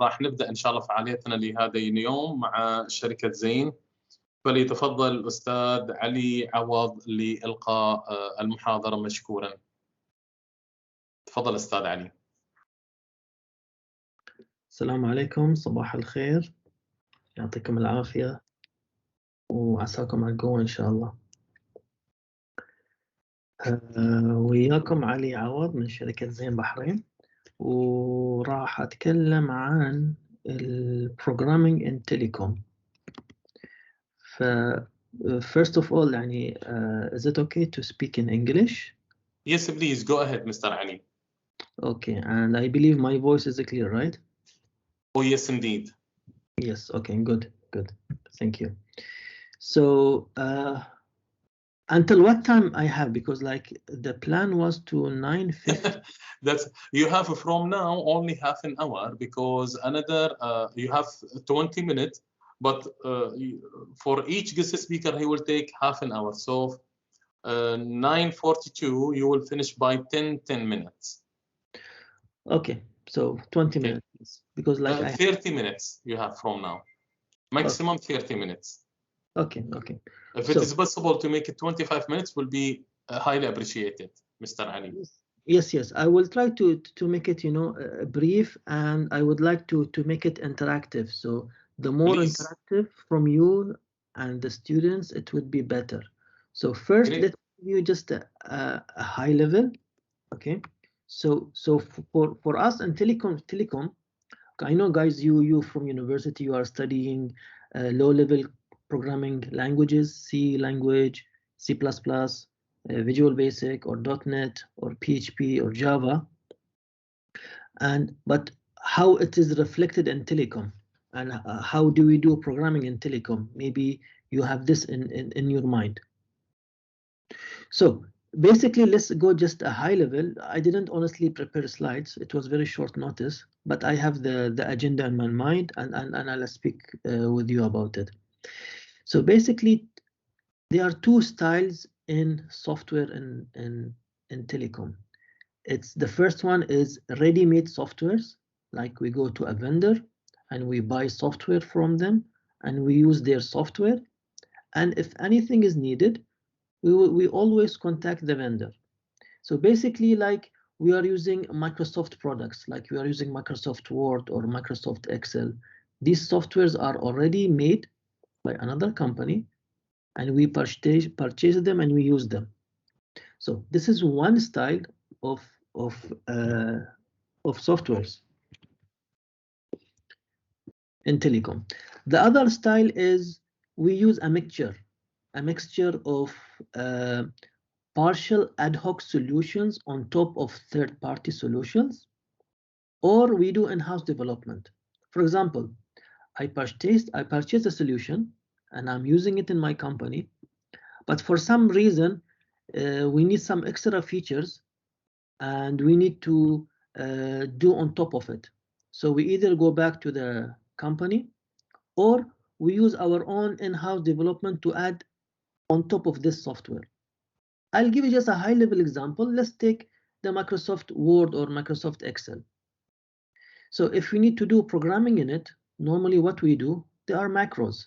راح نبدأ إن شاء الله فعاليتنا لهذين اليوم مع شركة زين. فليتفضل الأستاذ علي عوض لإلقاء المحاضرة مشكورا. تفضل أستاذ علي. السلام عليكم، صباح الخير، يعطيكم العافية وعساكم على القوة إن شاء الله. وياكم علي عوض من شركة زين بحرين، وراح أتكلم عن البروجرامينج إن تيليكوم. first of all يعني is it okay to speak in English? Yes, please go ahead, Mr. Ali. Okay, and I believe my voice is clear, right? Oh yes, indeed. Yes, okay, good, thank you. So until what time I have, because like the plan was to 9:50. That's you have from now only half an hour, because another you have 20 minutes, but for each guest speaker he will take half an hour. So 9:42 you will finish by 10 minutes. Okay, so 20 minutes, because like 30 minutes you have from now, maximum 30 minutes. Okay. If it is possible to make it 25 minutes, will be highly appreciated, Mr. Ali. Yes, I will try to make it, you know, brief, and I would like to make it interactive. So the more interactive from you and the students, it would be better. So first, let's give you just a high level. Okay. So for us in telecom, I know guys, you from university, you are studying low-level programming languages, C language, C++, Visual Basic, or .NET, or PHP, or Java. But how it is reflected in telecom, and how do we do programming in telecom? Maybe you have this in your mind. So basically, let's go just a high level. I didn't honestly prepare slides. It was very short notice, but I have the agenda in my mind, and I'll speak with you about it. So basically, there are two styles in software in telecom. It's the first one is ready-made softwares, like we go to a vendor and we buy software from them and we use their software, and if anything is needed, we always contact the vendor. So basically, like we are using Microsoft products, like we are using Microsoft Word or Microsoft Excel. These softwares are already made by another company, and we purchase them and we use them. So this is one style of softwares in telecom. The other style is we use a mixture of partial ad hoc solutions on top of third-party solutions, or we do in-house development. For example, I purchased a solution and I'm using it in my company, but for some reason we need some extra features and we need to do on top of it. So we either go back to the company or we use our own in-house development to add on top of this software. I'll give you just a high-level example. Let's take the Microsoft Word or Microsoft Excel. So if we need to do programming in it, normally what we do, there are macros.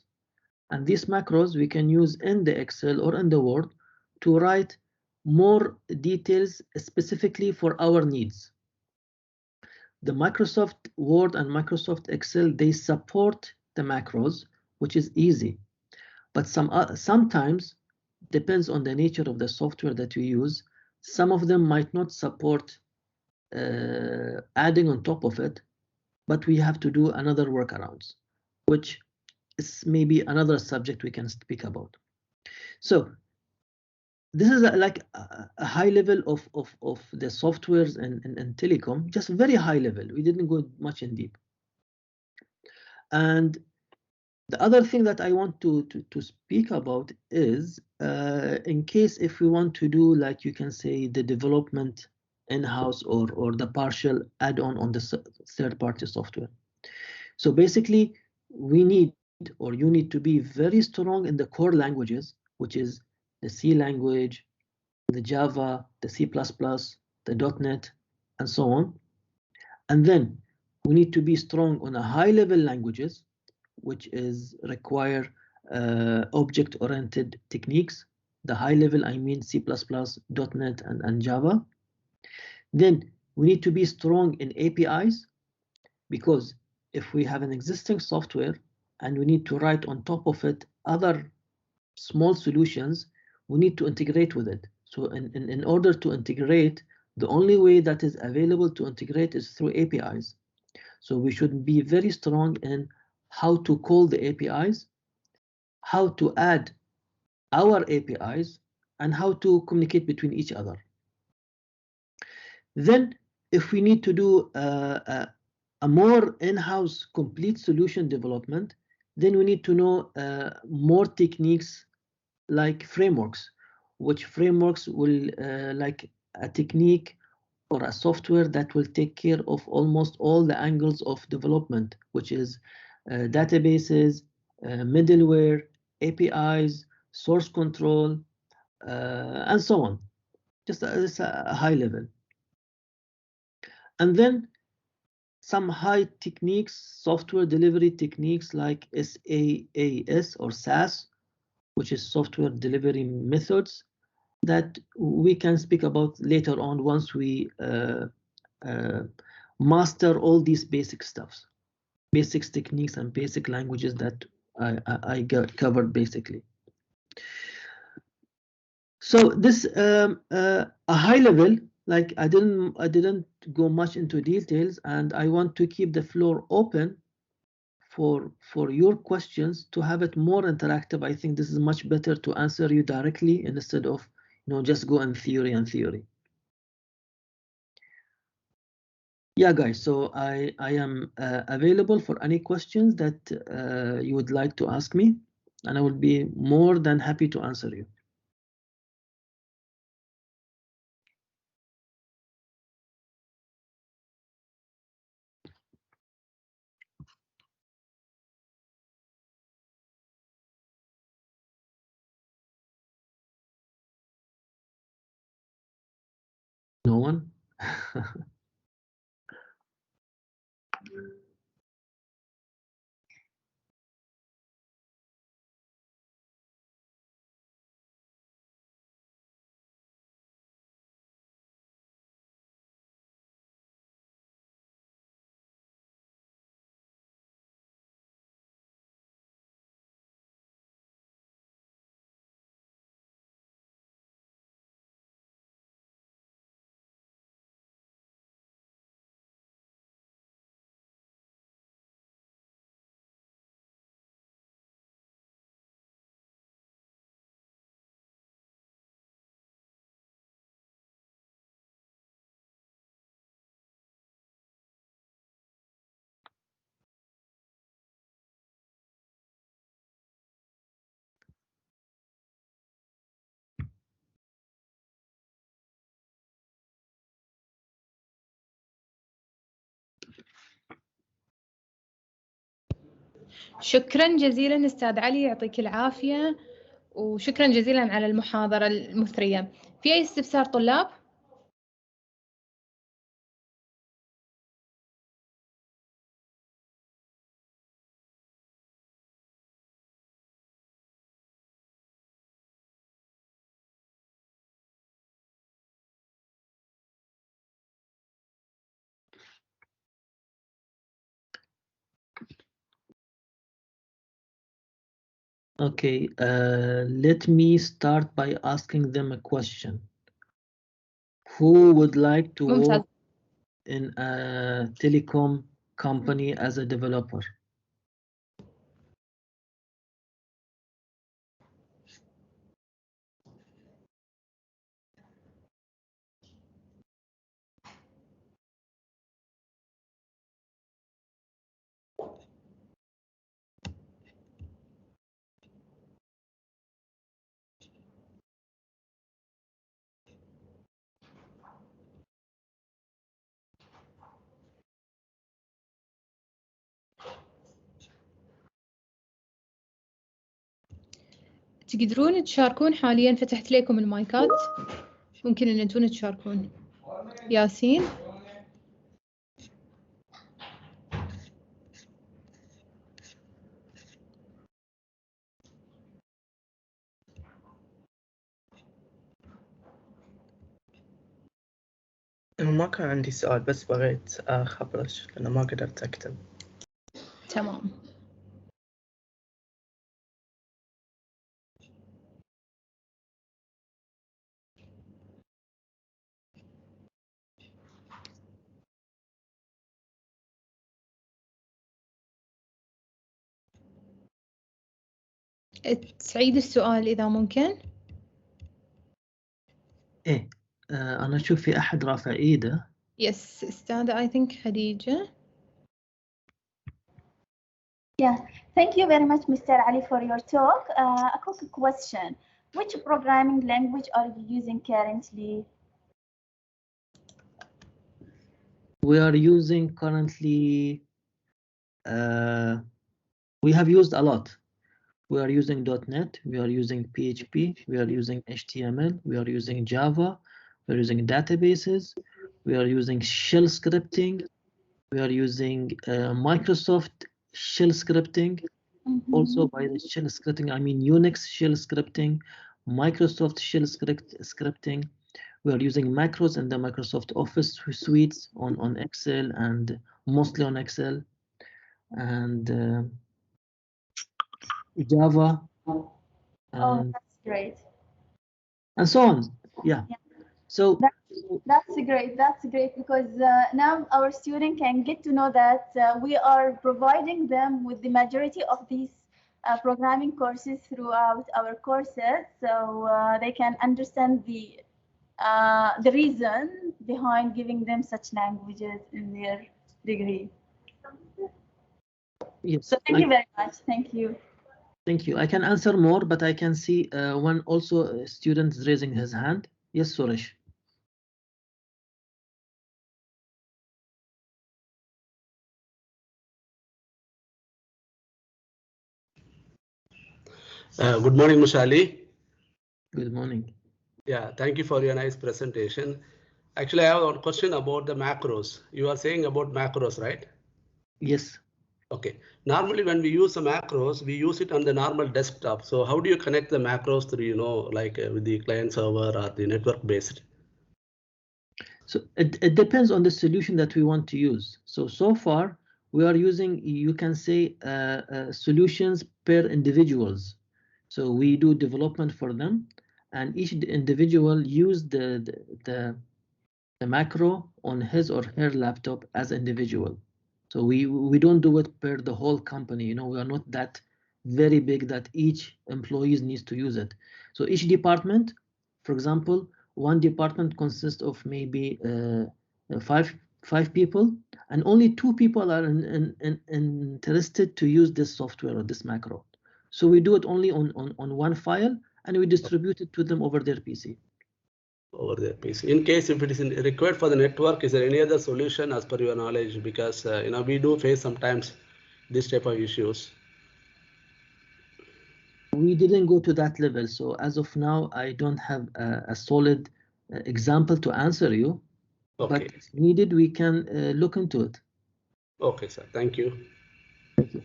And these macros we can use in the Excel or in the Word to write more details specifically for our needs. The Microsoft Word and Microsoft Excel, they support the macros, which is easy. But sometimes, depends on the nature of the software that we use, some of them might not support adding on top of it, but we have to do another workarounds, which is maybe another subject we can speak about. So this is like a high level of the softwares and telecom, just very high level. We didn't go much in deep. And the other thing that I want to speak about is in case if we want to do, like you can say, the development in-house or the partial add-on on the third-party software. So basically, we need, or you need to be very strong in the core languages, which is the C language, the Java, the C++, the .NET, and so on. And then We need to be strong on a high-level languages, which is require object-oriented techniques. The high level, I mean C++, .NET, and Java. Then we need to be strong in APIs, because if we have an existing software and we need to write on top of it other small solutions, we need to integrate with it. So in order to integrate, the only way that is available to integrate is through APIs. So we should be very strong in how to call the APIs, how to add our APIs, and how to communicate between each other. Then, if we need to do a more in-house complete solution development, then we need to know more techniques like frameworks, which frameworks will like a technique or a software that will take care of almost all the angles of development, which is databases, middleware, APIs, source control, and so on. Just a high level. And then some high techniques, software delivery techniques like SaaS or SaaS, which is software delivery methods, that we can speak about later on once we master all these basic stuffs, basic techniques and basic languages that I covered basically. So this a high level, like I didn't go much into details, and I want to keep the floor open for your questions to have it more interactive. I think this is much better to answer you directly instead of just go in theory and theory. Yeah, guys, so I am available for any questions that you would like to ask me, and I will be more than happy to answer you. No one? شكرا جزيلا أستاذ علي، يعطيك العافية، وشكرا جزيلا على المحاضرة المثرية. في أي استفسار طلاب؟ Okay, let me start by asking them a question. Who would like to work in a telecom company as a developer? تقدرون تشاركون حاليا؟ فتحت لكم المايكات، ممكن ان انتون تشاركون. ياسين، ما كان عندي سؤال بس بغيت أخبرك لأنه ما قدرت أكتب. تمام. تعيد السؤال إذا ممكن. إيه أنا أشوف في أحد رافع إيده. Yes, أستاذة I think خديجة. Yeah, thank you very much, Mr. Ali, for your talk. A quick question. Which programming language are you using currently? We are using currently, we have used a lot. We are using .NET, we are using PHP, we are using HTML, we are using Java, we are using databases, we are using shell scripting, we are using Microsoft shell scripting. Also by the shell scripting, I mean Unix shell scripting, Microsoft shell scripting. We are using macros in the Microsoft Office suites on Excel and mostly on Excel, and Java. Oh, that's great. And so on. Yeah. So that's great. That's great because now our student can get to know that we are providing them with the majority of these programming courses throughout our courses, so they can understand the reason behind giving them such languages in their degree. yes. So thank you very much. Thank you. Thank you. I can answer more, but I can see one also student is raising his hand. Yes, Suresh. Good morning, Mr. Ali. Good morning. Yeah, thank you for your nice presentation. Actually, I have one question about the macros. You are saying about macros, right? Yes. Okay. Normally, when we use the macros, we use it on the normal desktop. So how do you connect the macros through, like with the client server or the network based? So it depends on the solution that we want to use. So far, we are using, you can say, solutions per individuals. So we do development for them, and each individual use the macro on his or her laptop as individual. So we don't do it per the whole company. We are not that very big that each employee needs to use it. So each department, for example, one department consists of maybe five people, and only 2 people are interested to use this software or this macro. So we do it only on one file, and we distribute it to them over their PC. Over their PC. In case if it is required for the network, is there any other solution as per your knowledge? Because we do face sometimes this type of issues. We didn't go to that level, so as of now, I don't have a solid example to answer you. Okay. But if needed, we can look into it. Okay, sir. Thank you. Thank you.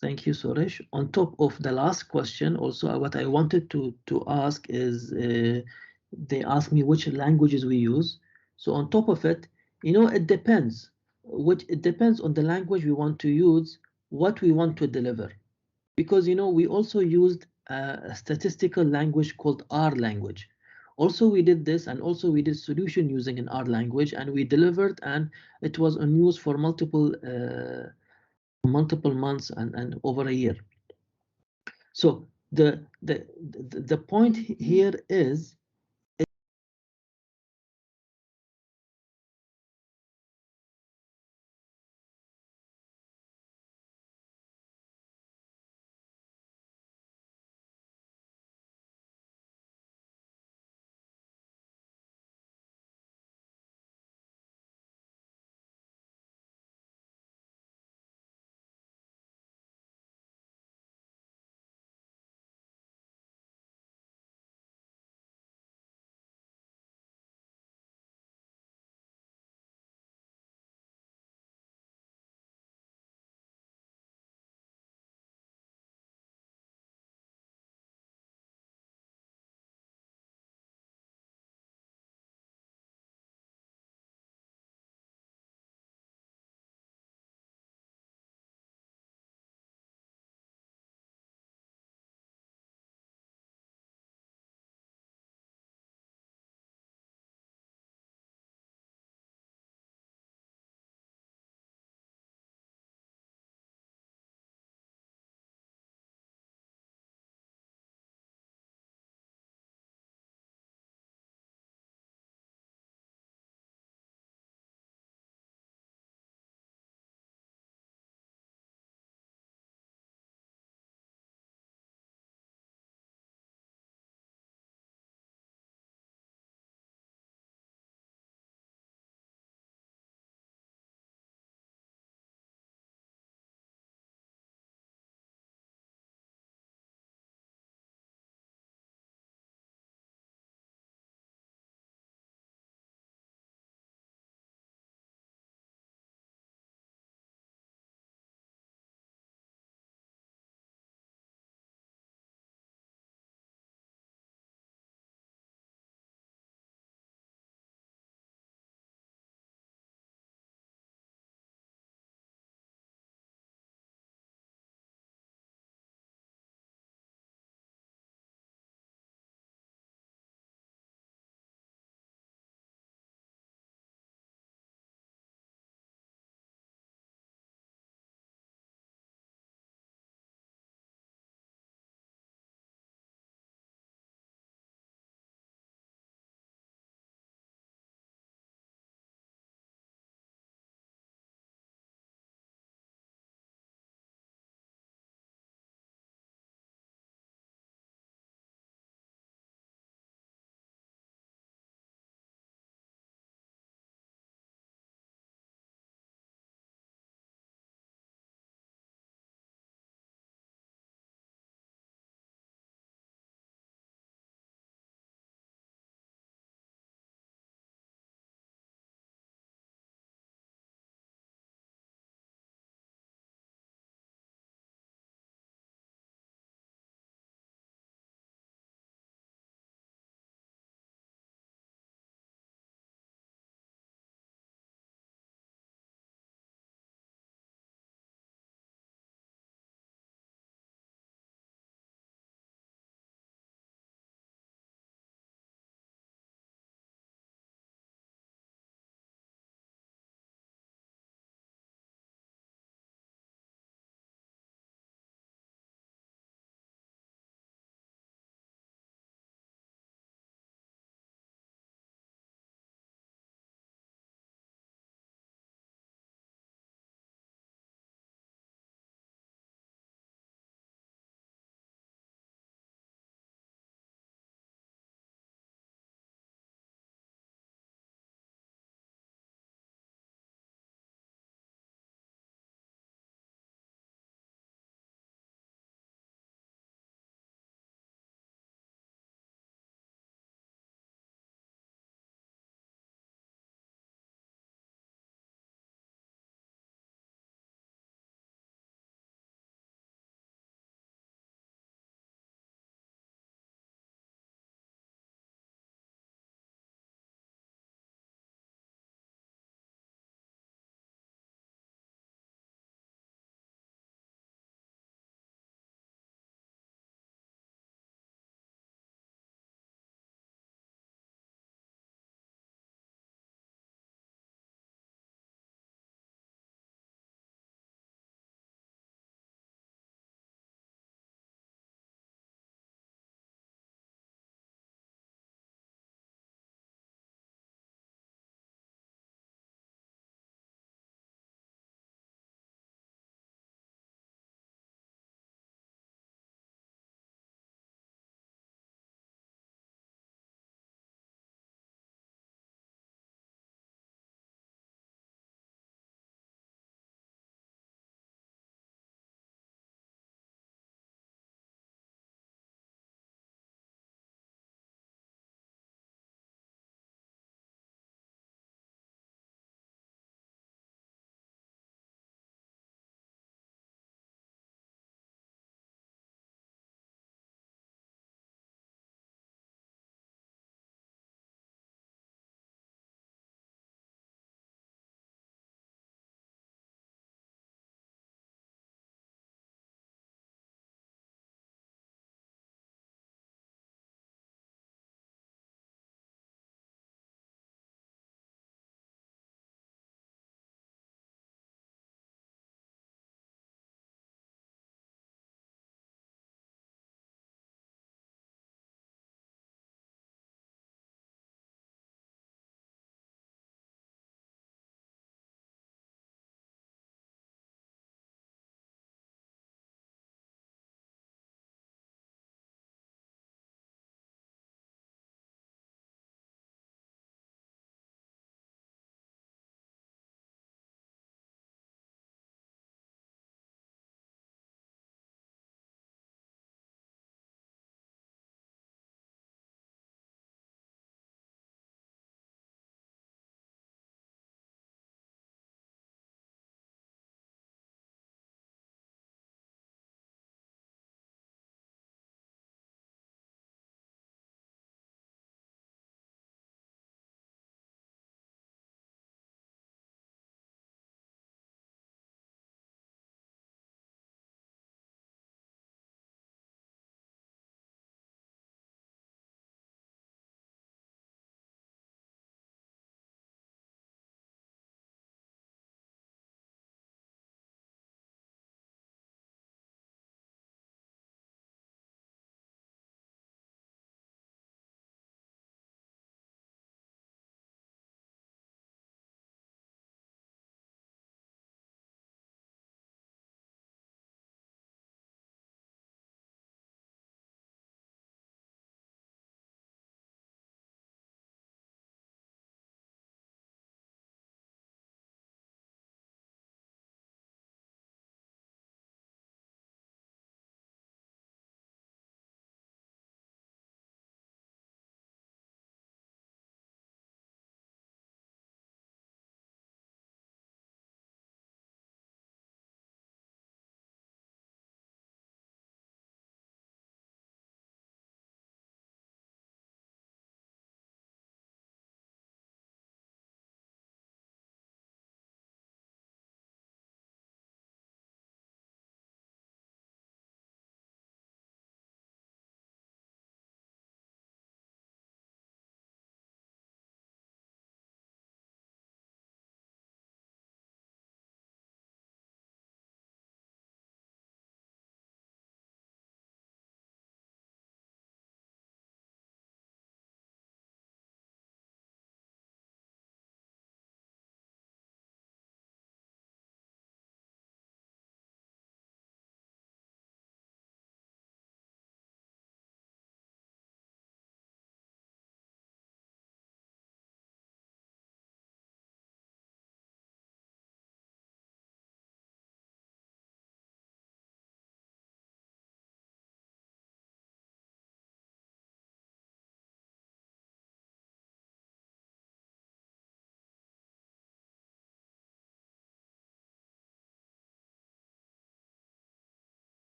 Thank you, Suresh. On top of the last question, also what I wanted to ask is, they asked me which languages we use. So on top of it, it depends. It depends on the language we want to use, what we want to deliver. Because we also used a statistical language called R language. Also, we did this, and also we did solution using an R language, and we delivered, and it was on use for multiple months and over a year. So the point here is